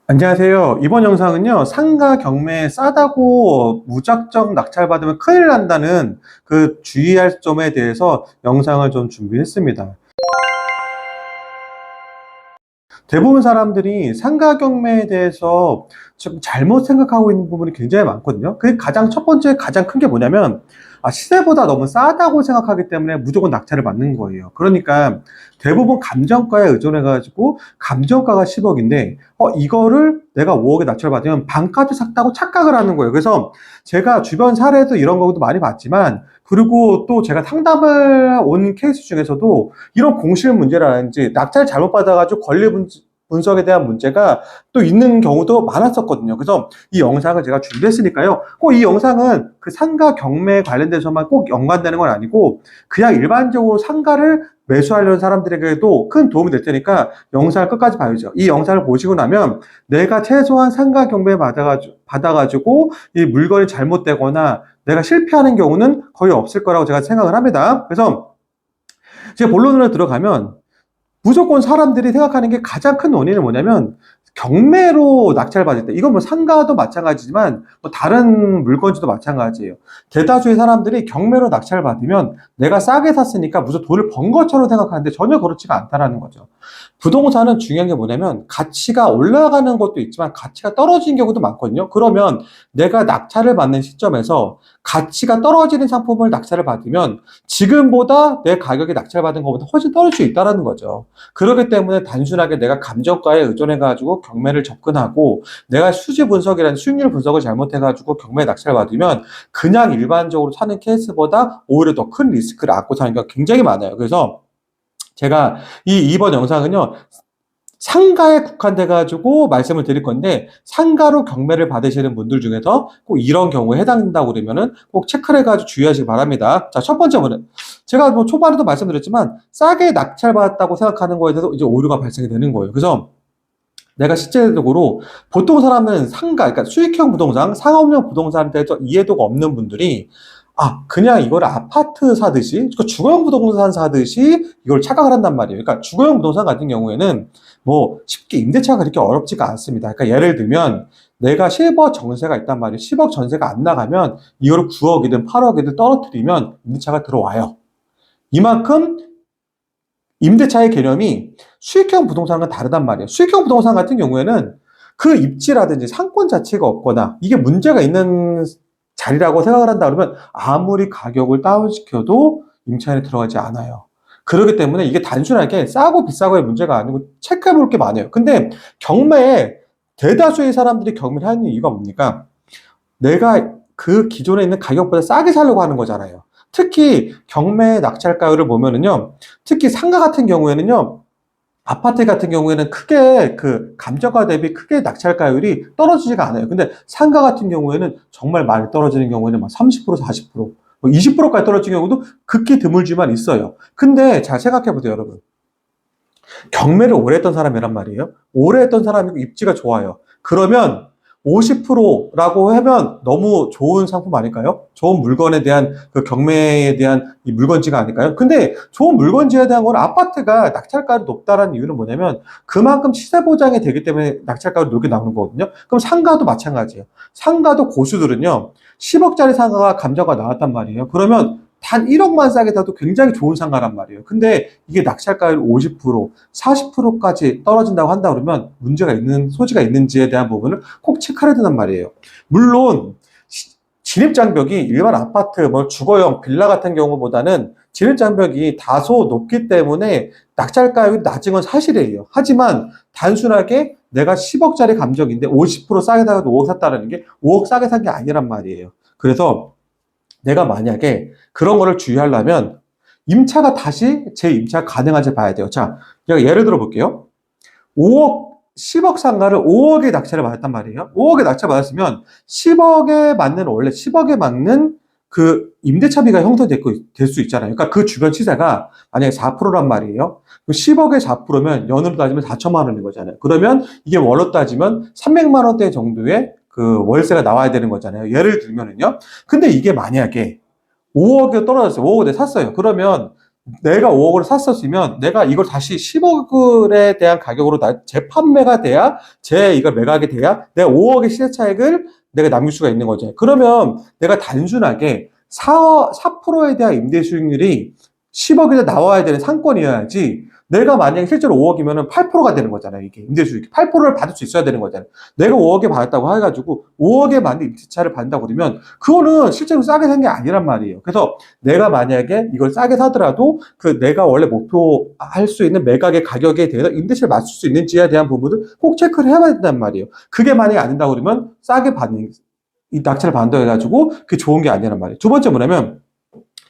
안녕하세요. 이번 영상은요, 상가 경매 싸다고 무작정 낙찰받으면 큰일 난다는 그 주의할 점에 대해서 영상을 좀 준비했습니다. 대부분 사람들이 상가 경매에 대해서 좀 잘못 생각하고 있는 부분이 굉장히 많거든요. 그 가장 첫 번째, 가장 큰 게 뭐냐면, 시세보다 너무 싸다고 생각하기 때문에 무조건 낙찰을 받는 거예요. 그러니까 대부분 감정가에 의존해가지고 감정가가 10억인데, 이거를 내가 5억에 낙찰받으면 반값에 샀다고 착각을 하는 거예요. 그래서 제가 주변 사례도 이런 것도 많이 봤지만, 그리고 또 제가 상담을 온 케이스 중에서도 이런 공실 문제라든지 낙찰 잘못 받아가지고 권리 분석에 대한 문제가 또 있는 경우도 많았었거든요. 그래서 이 영상을 제가 준비했으니까요. 꼭 이 영상은 그 상가 경매 관련돼서만 꼭 연관되는 건 아니고 그냥 일반적으로 상가를 매수하려는 사람들에게도 큰 도움이 될 테니까 영상을 끝까지 봐야죠. 이 영상을 보시고 나면 내가 최소한 상가 경매 받아가지고 이 물건이 잘못되거나 내가 실패하는 경우는 거의 없을 거라고 제가 생각을 합니다. 그래서 제 본론으로 들어가면 무조건 사람들이 생각하는 게 가장 큰 원인은 뭐냐면 경매로 낙찰받을 때 이건 뭐 상가도 마찬가지지만 뭐 다른 물건지도 마찬가지예요. 대다수의 사람들이 경매로 낙찰받으면 내가 싸게 샀으니까 무슨 돈을 번 것처럼 생각하는데 전혀 그렇지가 않다라는 거죠. 부동산은 중요한 게 뭐냐면 가치가 올라가는 것도 있지만 가치가 떨어지는 경우도 많거든요. 그러면 내가 낙찰을 받는 시점에서 가치가 떨어지는 상품을 낙찰을 받으면 지금보다 내 가격이 낙찰받은 것보다 훨씬 떨어질 수 있다는 거죠. 그렇기 때문에 단순하게 내가 감정가에 의존해가지고 경매를 접근하고 내가 수지 분석이라는 수익률 분석을 잘못해가지고 경매 낙찰을 받으면 그냥 일반적으로 사는 케이스보다 오히려 더 큰 리스크를 안고 사는 경우가 굉장히 많아요. 그래서 제가 이번 영상은요, 상가에 국한돼가지고 말씀을 드릴 건데, 상가로 경매를 받으시는 분들 중에서 꼭 이런 경우에 해당된다고 그러면은 꼭 체크를 해가지고 주의하시기 바랍니다. 자, 첫 번째 문은, 제가 뭐 초반에도 말씀드렸지만, 싸게 낙찰받았다고 생각하는 거에 대해서 이제 오류가 발생이 되는 거예요. 그래서 내가 실제적으로 보통 사람은 상가, 그러니까 수익형 부동산, 상업용 부동산에 대해서 이해도가 없는 분들이 그냥 이걸 아파트 사듯이, 그러니까 주거용 부동산 사듯이 이걸 착각을 한단 말이에요. 그러니까 주거용 부동산 같은 경우에는 뭐 쉽게 임대차가 그렇게 어렵지가 않습니다. 그러니까 예를 들면 내가 10억 전세가 있단 말이에요. 10억 전세가 안 나가면 이걸 9억이든 8억이든 떨어뜨리면 임대차가 들어와요. 이만큼 임대차의 개념이 수익형 부동산과 다르단 말이에요. 수익형 부동산 같은 경우에는 그 입지라든지 상권 자체가 없거나 이게 문제가 있는 자리라고 생각을 한다 그러면 아무리 가격을 다운시켜도 임차인에 들어가지 않아요. 그렇기 때문에 이게 단순하게 싸고 비싸고의 문제가 아니고 체크해 볼 게 많아요. 근데 경매에 대다수의 사람들이 경매를 하는 이유가 뭡니까? 내가 그 기존에 있는 가격보다 싸게 살려고 하는 거잖아요. 특히 경매 낙찰가율을 보면은요, 특히 상가 같은 경우에는요, 아파트 같은 경우에는 크게 그 감정가 대비 크게 낙찰가율이 떨어지지가 않아요. 근데 상가 같은 경우에는 정말 많이 떨어지는 경우에는 막 30%, 40%, 뭐 20%까지 떨어지는 경우도 극히 드물지만 있어요. 근데 잘 생각해 보세요, 여러분. 경매를 오래 했던 사람이란 말이에요. 오래 했던 사람이고 입지가 좋아요. 그러면 50%라고 하면 너무 좋은 상품 아닐까요? 좋은 물건에 대한 그 경매에 대한 이 물건지가 아닐까요? 근데 좋은 물건지에 대한 건 아파트가 낙찰가율이 높다는 이유는 뭐냐면 그만큼 시세 보장이 되기 때문에 낙찰가율이 높게 나오는 거거든요. 그럼 상가도 마찬가지예요. 상가도 고수들은요, 10억짜리 상가가 감정가 나왔단 말이에요. 그러면 단 1억만 싸게 사도 굉장히 좋은 상가란 말이에요. 근데 이게 낙찰가율 50%, 40%까지 떨어진다고 한다 그러면 문제가 있는 소지가 있는지에 대한 부분을 꼭 체크해야 된단 말이에요. 물론 진입장벽이 일반 아파트, 뭐 주거용 빌라 같은 경우보다는 진입장벽이 다소 높기 때문에 낙찰가율이 낮은 건 사실이에요. 하지만 단순하게 내가 10억짜리 감정인데 50% 싸게 사도 5억 샀다는 게 5억 싸게 산 게 아니란 말이에요. 그래서 내가 만약에 그런 거를 주의하려면 임차가 다시 재임차 가능한지 봐야 돼요. 자, 제가 예를 들어 볼게요. 5억, 10억 상가를 5억에 낙찰을 받았단 말이에요. 5억에 낙찰 받았으면 10억에 맞는, 원래 10억에 맞는 그 임대차비가 형성될 수 있잖아요. 그러니까 그 주변 시세가 만약에 4%란 말이에요. 10억에 4%면 연으로 따지면 4천만 원인 거잖아요. 그러면 이게 월로 따지면 300만 원대 정도의 그 월세가 나와야 되는 거잖아요. 예를 들면은요. 근데 이게 만약에 5억에 떨어졌어요. 5억에 샀어요. 그러면 내가 5억으로 샀었으면 내가 이걸 다시 10억에 대한 가격으로 재판매가 돼야, 이걸 매각이 돼야 내가 5억의 시세 차익을 내가 남길 수가 있는 거죠. 그러면 내가 단순하게 4%에 대한 임대 수익률이 10억에서 나와야 되는 상권이어야지, 내가 만약에 실제로 5억이면은 8%가 되는 거잖아요. 이게 임대 수익 8%를 받을 수 있어야 되는 거잖아요. 내가 5억에 받았다고 해가지고 5억에 맞는 임대차를 받는다고 그러면 그거는 실제로 싸게 산 게 아니란 말이에요. 그래서 내가 만약에 이걸 싸게 사더라도 그 내가 원래 목표할 수 있는 매각의 가격에 대해서 임대차를 맞출 수 있는지에 대한 부분을 꼭 체크를 해야 된단 말이에요. 그게 만약에 안 된다고 그러면 싸게 받는, 이 낙찰을 받는다고 해가지고 그게 좋은 게 아니란 말이에요. 두 번째 뭐냐면,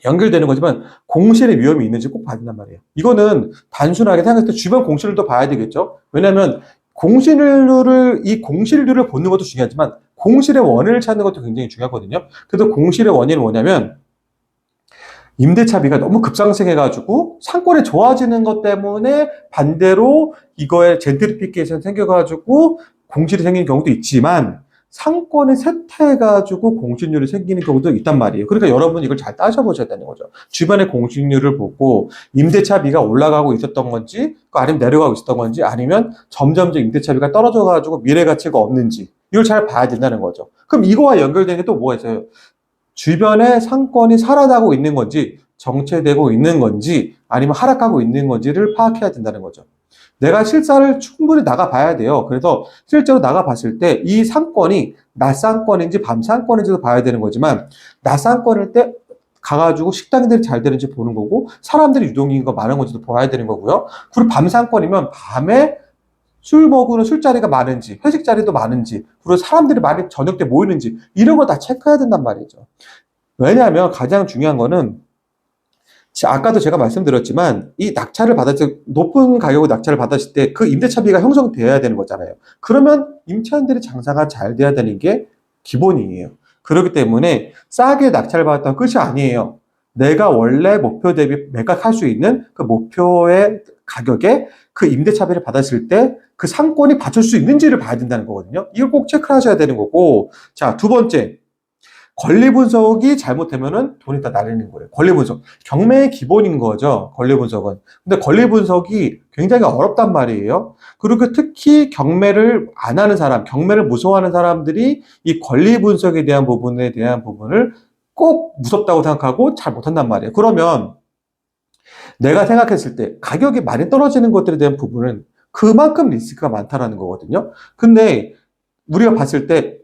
연결되는 거지만 공실의 위험이 있는지 꼭 봐야 된단 말이에요. 이거는 단순하게 생각했을 때 주변 공실률도 봐야 되겠죠. 왜냐하면 이 공실률을 보는 것도 중요하지만 공실의 원인을 찾는 것도 굉장히 중요하거든요. 그래서 공실의 원인은 뭐냐면, 임대차비가 너무 급상승해가지고 상권이 좋아지는 것 때문에 반대로 이거에 젠트리피케이션 생겨가지고 공실이 생기는 경우도 있지만, 상권이 쇠퇴해가지고 공실률이 생기는 경우도 있단 말이에요. 그러니까 여러분 이걸 잘 따져보셔야 되는 거죠. 주변의 공실률을 보고 임대차비가 올라가고 있었던 건지, 아니면 내려가고 있었던 건지, 아니면 점점점 임대차비가 떨어져가지고 미래 가치가 없는지, 이걸 잘 봐야 된다는 거죠. 그럼 이거와 연결되는 게 또 뭐가 있어요? 주변의 상권이 살아나고 있는 건지, 정체되고 있는 건지, 아니면 하락하고 있는 건지를 파악해야 된다는 거죠. 내가 실사를 충분히 나가봐야 돼요. 그래서 실제로 나가봤을 때 이 상권이 낮 상권인지 밤 상권인지도 봐야 되는 거지만, 낮 상권일 때 가가지고 식당들이 잘 되는지 보는 거고, 사람들이 유동인구가 많은 건지도 봐야 되는 거고요. 그리고 밤 상권이면 밤에 술 먹으는 술자리가 많은지, 회식 자리도 많은지, 그리고 사람들이 많이 저녁 때 모이는지, 이런 거 다 체크해야 된단 말이죠. 왜냐하면 가장 중요한 거는, 아까도 제가 말씀드렸지만 이 낙찰을 받았을 때, 높은 가격으로 낙찰을 받았을 때 그 임대차비가 형성되어야 되는 거잖아요. 그러면 임차인들이 장사가 잘 돼야 되는 게 기본이에요. 그렇기 때문에 싸게 낙찰을 받았다는 끝이 아니에요. 내가 원래 목표 대비 매각할 수 있는 그 목표의 가격에 그 임대차비를 받았을 때 그 상권이 받칠 수 있는지를 봐야 된다는 거거든요. 이걸 꼭 체크하셔야 되는 거고, 자, 두 번째, 권리 분석이 잘못되면은 돈이 다 날리는 거예요. 권리 분석. 경매의 기본인 거죠. 권리 분석은. 근데 권리 분석이 굉장히 어렵단 말이에요. 그리고 특히 경매를 안 하는 사람, 경매를 무서워하는 사람들이 이 권리 분석에 대한 부분을 꼭 무섭다고 생각하고 잘 못한단 말이에요. 그러면 내가 생각했을 때 가격이 많이 떨어지는 것들에 대한 부분은 그만큼 리스크가 많다라는 거거든요. 근데 우리가 봤을 때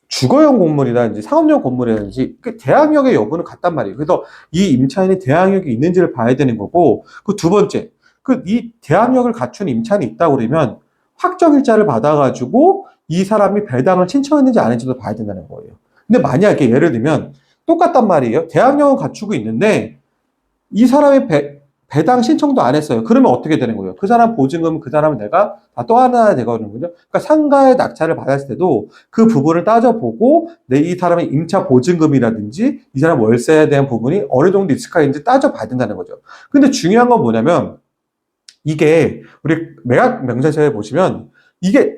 주거용 건물이라든지 상업용 건물이라든지 그 대항력의 여부는 같단 말이에요. 그래서 이 임차인이 대항력이 있는지를 봐야 되는 거고, 그 두 번째, 그 이 대항력을 갖춘 임차인이 있다고 그러면 확정일자를 받아가지고 이 사람이 배당을 신청했는지 안 했는지도 봐야 된다는 거예요. 근데 만약에 예를 들면 똑같단 말이에요. 대항력은 갖추고 있는데 이 사람이 배당 신청도 안 했어요. 그러면 어떻게 되는 거예요? 그 사람 보증금, 그 사람은 내가 다 떠안아야 되거든요. 그러니까 상가의 낙찰을 받았을 때도 그 부분을 따져보고, 이 사람의 임차 보증금이라든지 이 사람 월세에 대한 부분이 어느 정도 리스크가 있는지 따져봐야 된다는 거죠. 근데 중요한 건 뭐냐면, 이게 우리 매각 명세서에 보시면 이게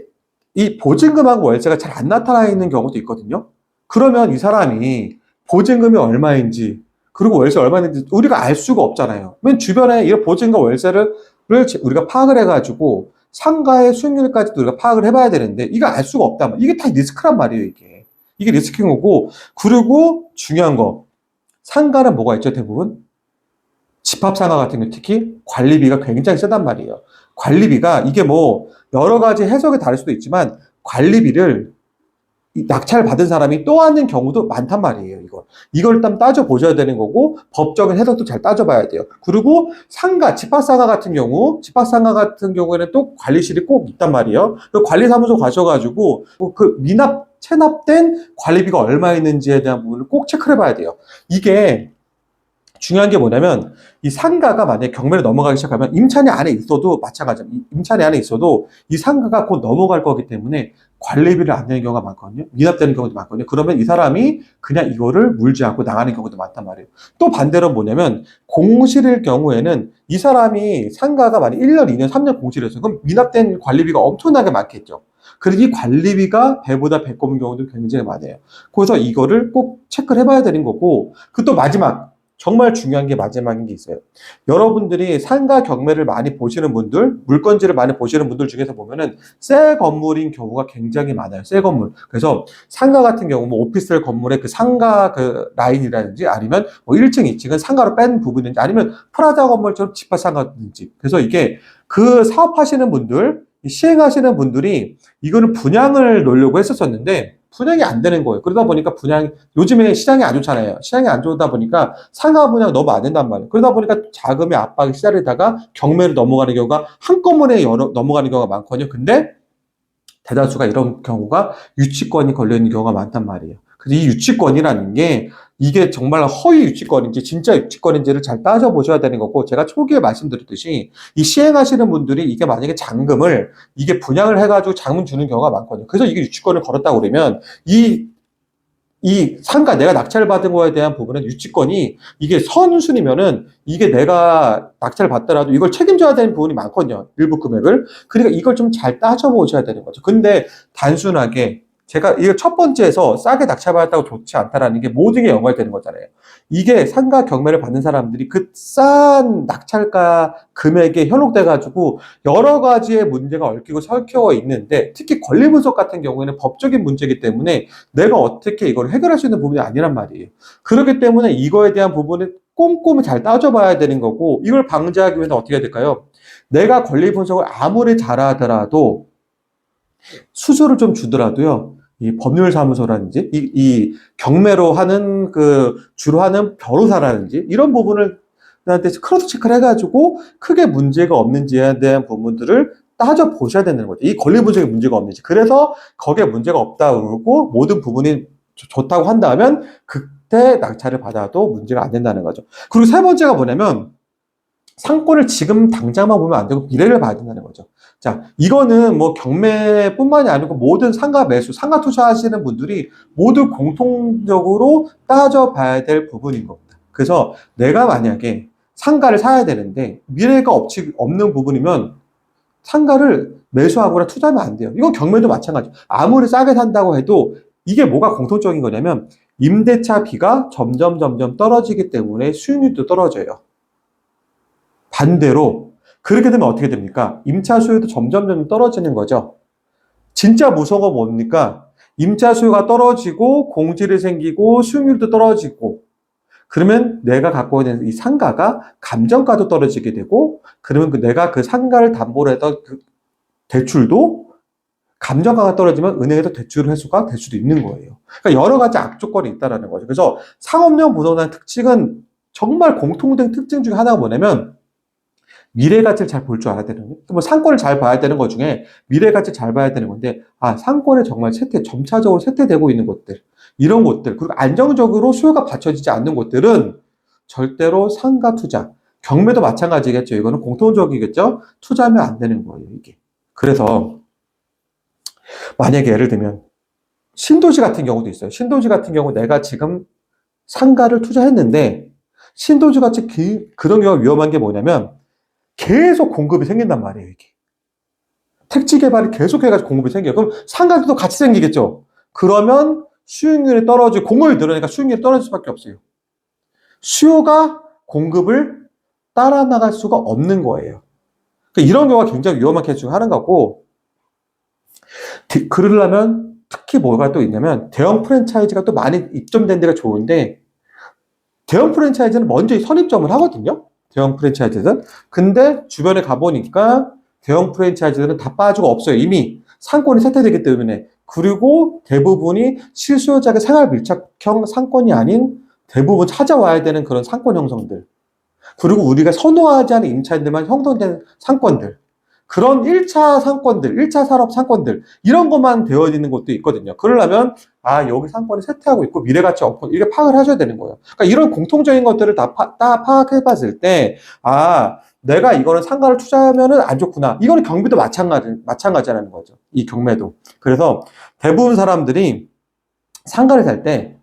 이 보증금하고 월세가 잘 안 나타나 있는 경우도 있거든요. 그러면 이 사람이 보증금이 얼마인지, 그리고 월세 얼마인지 우리가 알 수가 없잖아요. 맨 주변에 이런 보증과 월세를 우리가 파악을 해가지고 상가의 수익률까지도 우리가 파악을 해봐야 되는데 이거 알 수가 없다. 이게 다 리스크란 말이에요, 이게. 이게 리스크인 거고, 그리고 중요한 거, 상가는 뭐가 있죠, 대부분? 집합상가 같은 경우 특히 관리비가 굉장히 세단 말이에요. 관리비가 이게 뭐 여러 가지 해석이 다를 수도 있지만, 관리비를 낙찰 받은 사람이 또 하는 경우도 많단 말이에요, 이걸 일단 따져보셔야 되는 거고, 법적인 해석도 잘 따져봐야 돼요. 그리고 집합상가 같은 경우에는 또 관리실이 꼭 있단 말이에요. 그 관리사무소 가셔가지고, 그 체납된 관리비가 얼마 있는지에 대한 부분을 꼭 체크를 해봐야 돼요. 이게 중요한 게 뭐냐면, 이 상가가 만약에 경매를 넘어가기 시작하면 임차인이 안에 있어도 마찬가지입니다. 임차인이 안에 있어도 이 상가가 곧 넘어갈 거기 때문에 관리비를 안 내는 경우가 많거든요. 미납되는 경우도 많거든요. 그러면 이 사람이 그냥 이거를 물지 않고 나가는 경우도 많단 말이에요. 또 반대로 뭐냐면, 공실일 경우에는 이 사람이 상가가 만약 1년, 2년, 3년 공실이었어요. 그럼 미납된 관리비가 엄청나게 많겠죠. 그래서 이 관리비가 배보다 배꼽인 경우도 굉장히 많아요. 그래서 이거를 꼭 체크를 해봐야 되는 거고, 그 또 마지막, 정말 중요한 게 마지막인 게 있어요. 여러분들이 상가 경매를 많이 보시는 분들, 물건지를 많이 보시는 분들 중에서 보면은 새 건물인 경우가 굉장히 많아요. 새 건물. 그래서 상가 같은 경우 뭐 오피스텔 건물의 그 상가 그 라인이라든지 아니면 뭐 1층, 2층은 상가로 뺀 부분인지 아니면 프라자 건물처럼 집합 상가든지. 그래서 이게 그 사업하시는 분들, 시행하시는 분들이 이거는 분양을 놓으려고 했었었는데 분양이 안 되는 거예요. 그러다 보니까 요즘에 시장이 안 좋잖아요. 시장이 안 좋다 보니까 상가 분양 너무 안 된단 말이에요. 그러다 보니까 자금의 압박에 시달리다가 경매로 넘어가는 경우가 한꺼번에 넘어가는 경우가 많거든요. 근데 대다수가 이런 경우가 유치권이 걸려있는 경우가 많단 말이에요. 그래서 이 유치권이라는 게 이게 정말 허위 유치권인지 진짜 유치권인지를 잘 따져보셔야 되는 거고, 제가 초기에 말씀드렸듯이 이 시행하시는 분들이 이게 만약에 잔금을 이게 분양을 해가지고 자금 주는 경우가 많거든요. 그래서 이게 유치권을 걸었다고 그러면 이 상가 내가 낙찰 받은 거에 대한 부분은 유치권이 이게 선순이면은 이게 내가 낙찰 받더라도 이걸 책임져야 되는 부분이 많거든요. 일부 금액을. 그러니까 이걸 좀 잘 따져보셔야 되는 거죠. 근데 단순하게 제가 이거 첫 번째에서 싸게 낙찰받았다고 좋지 않다라는 게 모든 게 연관되는 거잖아요. 이게 상가 경매를 받는 사람들이 그 싼 낙찰가 금액에 현혹돼가지고 여러 가지의 문제가 얽히고 설켜 있는데, 특히 권리 분석 같은 경우에는 법적인 문제이기 때문에 내가 어떻게 이걸 해결할 수 있는 부분이 아니란 말이에요. 그렇기 때문에 이거에 대한 부분을 꼼꼼히 잘 따져봐야 되는 거고, 이걸 방지하기 위해서 어떻게 해야 될까요? 내가 권리 분석을 아무리 잘하더라도 수수료를 좀 주더라도요, 이 법률사무소라든지, 이 경매로 하는 주로 하는 변호사라든지, 이런 부분을 나한테 크로스 체크를 해가지고 크게 문제가 없는지에 대한 부분들을 따져보셔야 되는 거죠. 이 권리 분석에 문제가 없는지. 그래서 거기에 문제가 없다고 그러고 모든 부분이 좋다고 한다면 그때 낙찰을 받아도 문제가 안 된다는 거죠. 그리고 세 번째가 뭐냐면, 상권을 지금 당장만 보면 안 되고 미래를 봐야 된다는 거죠. 자, 이거는 뭐 경매뿐만이 아니고 모든 상가 매수, 상가 투자하시는 분들이 모두 공통적으로 따져봐야 될 부분인 겁니다. 그래서 내가 만약에 상가를 사야 되는데 미래가 없는 부분이면 상가를 매수하거나 투자하면 안 돼요. 이건 경매도 마찬가지. 아무리 싸게 산다고 해도 이게 뭐가 공통적인 거냐면 임대차비가 점점 떨어지기 때문에 수익률도 떨어져요. 반대로 그렇게 되면 어떻게 됩니까? 임차 수요도 점점 떨어지는 거죠. 진짜 무서운 건 뭡니까? 임차 수요가 떨어지고 공실이 생기고 수익률도 떨어지고, 그러면 내가 갖고 있는 이 상가가 감정가도 떨어지게 되고, 그러면 내가 그 상가를 담보로 했던 그 대출도 감정가가 떨어지면 은행에서 대출 회수가 될 수도 있는 거예요. 그러니까 여러 가지 악조건이 있다는 거죠. 그래서 상업용 부동산 특징은 정말 공통된 특징 중에 하나가 뭐냐면 미래 가치를 잘 볼 줄 알아야 되는 거예요. 뭐 상권을 잘 봐야 되는 것 중에 미래 가치를 잘 봐야 되는 건데, 상권에 정말 점차적으로 쇠퇴되고 있는 곳들, 이런 곳들, 그리고 안정적으로 수요가 받쳐지지 않는 곳들은 절대로 상가 투자, 경매도 마찬가지겠죠. 이거는 공통적이겠죠. 투자하면 안 되는 거예요, 이게. 그래서 만약에 예를 들면 신도시 같은 경우도 있어요. 신도시 같은 경우 내가 지금 상가를 투자했는데, 신도시 같이 그런 경우가 위험한 게 뭐냐면 계속 공급이 생긴단 말이에요, 이게. 택지 개발이 계속해가지고 공급이 생겨요. 그럼 상가도 같이 생기겠죠? 그러면 수익률이 떨어지고, 공급이 늘어나니까 수익률이 떨어질 수밖에 없어요. 수요가 공급을 따라 나갈 수가 없는 거예요. 그러니까 이런 경우가 굉장히 위험한 케이스 중 하나가 고, 그러려면 특히 뭐가 또 있냐면 대형 프랜차이즈가 또 많이 입점된 데가 좋은데, 대형 프랜차이즈는 먼저 선입점을 하거든요. 대형 프랜차이즈는. 근데 주변에 가보니까 대형 프랜차이즈들은 다 빠지고 없어요. 이미 상권이 쇠퇴되기 때문에. 그리고 대부분이 실수요자의 생활 밀착형 상권이 아닌 대부분 찾아와야 되는 그런 상권 형성들. 그리고 우리가 선호하지 않은 임차인들만 형성된 상권들. 그런 1차 상권들, 1차 산업 상권들, 이런 것만 되어 있는 곳도 있거든요. 그러려면, 여기 상권이 쇠퇴하고 있고 미래가치 없고, 이렇게 파악을 하셔야 되는 거예요. 그러니까 이런 공통적인 것들을 다 파악해 봤을 때, 내가 이거는 상가를 투자하면은 안 좋구나. 이거는 경비도 마찬가지라는 거죠. 이 경매도. 그래서 대부분 사람들이 상가를 살 때,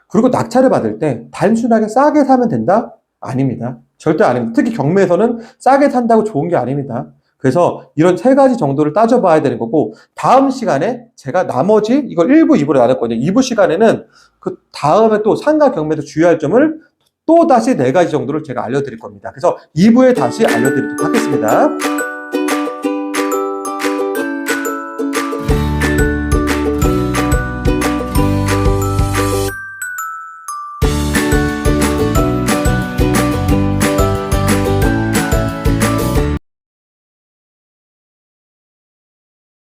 그리고 낙찰을 받을 때 단순하게 싸게 사면 된다? 아닙니다. 절대 아닙니다. 특히 경매에서는 싸게 산다고 좋은 게 아닙니다. 그래서 이런 세 가지 정도를 따져봐야 되는 거고, 다음 시간에 제가 나머지 이걸 1부, 2부로 나눴거든요. 2부 시간에는 그 다음에 또 상가 경매에서 주의할 점을 또 다시 4가지 정도를 제가 알려드릴 겁니다. 그래서 2부에 다시 알려드리도록 하겠습니다.